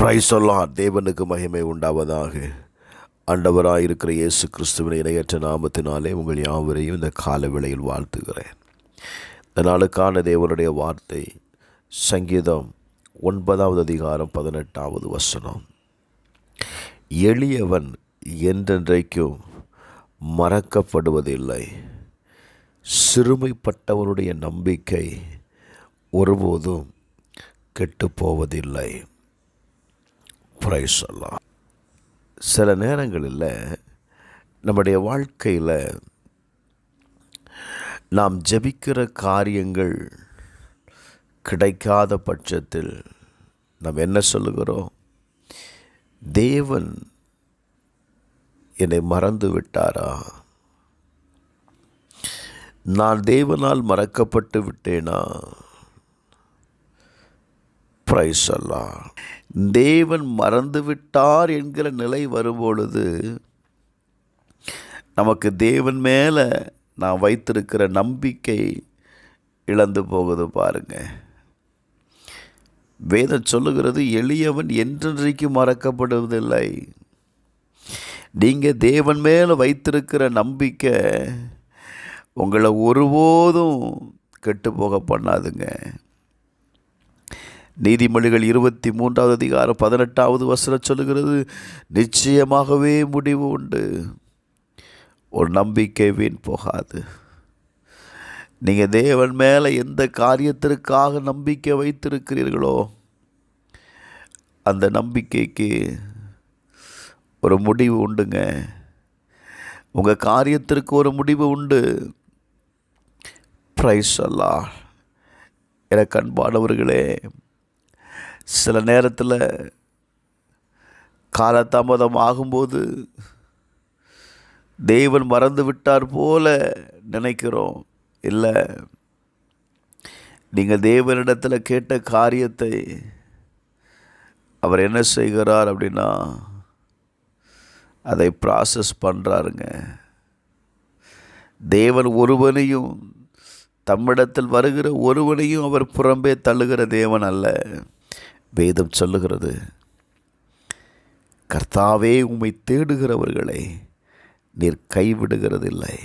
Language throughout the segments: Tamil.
Praise the Lord. தேவனுக்கு மகிமை உண்டாவதாக. ஆண்டவராயிருக்கிற இயேசு கிறிஸ்துவின் இணையற்ற நாமத்தினாலே உங்கள் யாவரையும் இந்த கால வேளையில் வாழ்த்துகிறேன். இந்த நாளுக்கான தேவனுடைய வார்த்தை சங்கீதம் 9வது அதிகாரம் 18வது வசனம். எளியவன் என்றென்றைக்கும் மறக்கப்படுவதில்லை, சிறுமைப்பட்டவனுடைய நம்பிக்கை ஒருபோதும் கெட்டுப்போவதில்லை. Praise the Lord. சில நேரங்களில் நம்முடைய வாழ்க்கையில் நாம் ஜெபிக்கிற காரியங்கள் கிடைக்காத பட்சத்தில் நாம் என்ன சொல்லுகிறோம்? தேவன் என்னை மறந்து விட்டாரா? நான் தேவனால் மறக்கப்பட்டு விட்டேனா? Praise the Lord. தேவன் மறந்துவிட்டார் என்கிற நிலை வரும்பொழுது நமக்கு தேவன் மேலே நான் வைத்திருக்கிற நம்பிக்கை இழந்து போகுது. பாருங்க, வேதம் சொல்லுகிறது, எளியவன் என்றென்றைக்கு மறக்கப்படுவதில்லை. நீங்கள் தேவன் மேலே வைத்திருக்கிற நம்பிக்கை உங்களை ஒருபோதும் கெட்டு போக பண்ணாதுங்க. நீதிமொழிகள் 23வது அதிகாரம் 18வது வசனம் சொல்லுகிறது, நிச்சயமாகவே முடிவு உண்டு, ஒரு நம்பிக்கை வீண் போகாது. நீங்கள் தேவன் மேலே எந்த காரியத்திற்காக நம்பிக்கை வைத்திருக்கிறீர்களோ அந்த நம்பிக்கைக்கு ஒரு முடிவு உண்டுங்க. உங்கள் காரியத்திற்கு ஒரு முடிவு உண்டு. Praise the Lord. எனக்கு அன்பானவர்களே, சில நேரத்தில் காலதாமதம் ஆகும்போது தேவன் மறந்து விட்டார் போல நினைக்கிறோம். இல்லை, நீங்கள் தேவனிடத்தில் கேட்ட காரியத்தை அவர் என்ன செய்கிறார் அப்படின்னா அதை ப்ராசஸ் பண்ணுறாருங்க. தேவன் ஒருவனையும், தம்மிடத்தில் வருகிற ஒருவனையும் அவர் புறம்பே தள்ளுகிற தேவன் அல்ல. வேதம் சொல்லுகிறது, கர்த்தாவே உம்மை தேடுகிறவர்களை நீர் கைவிடுகிறதில்லை.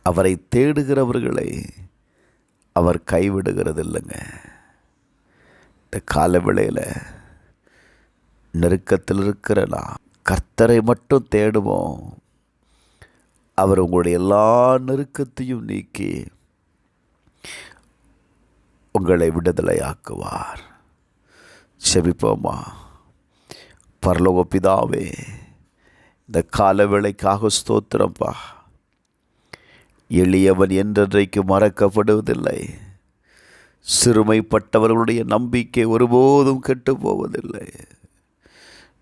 அவரை தேடுகிறவர்களை அவர் கைவிடுகிறதில்லைங்க. இந்த காலவேளையில் நெருக்கத்தில் இருக்கிற நான் கர்த்தரை மட்டும் தேடுவோம். அவர் உங்களுடைய எல்லா நெருக்கத்தையும் நீக்கி உங்களை விடுதலையாக்குவார். செபிப்போமா. பரலோக பிதாவே, இந்த கால வேளைக்காக ஸ்தோத்திரப்பா. எளியவன் என்றென்றைக்கு மறக்கப்படுவதில்லை, சிறுமைப்பட்டவர்களுடைய நம்பிக்கை ஒருபோதும் கெட்டு போவதில்லை.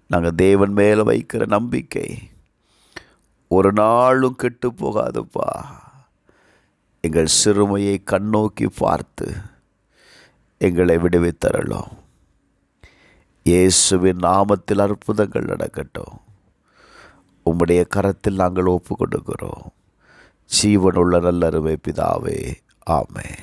நாங்கள் தேவன் மேலே வைக்கிற நம்பிக்கை ஒரு நாளும் கெட்டு போகாதுப்பா. எங்கள் சிறுமையை கண்ணோக்கி பார்த்து எங்களை விடுவித்தரலாம். இயேசுவின் நாமத்தில் அற்புதங்கள் நடக்கட்டும். உம்முடைய கரத்தில் நாங்கள் ஒப்பு கொடுக்கிறோம். ஜீவனுள்ள நல்லருமை பிதாவே, ஆமென்.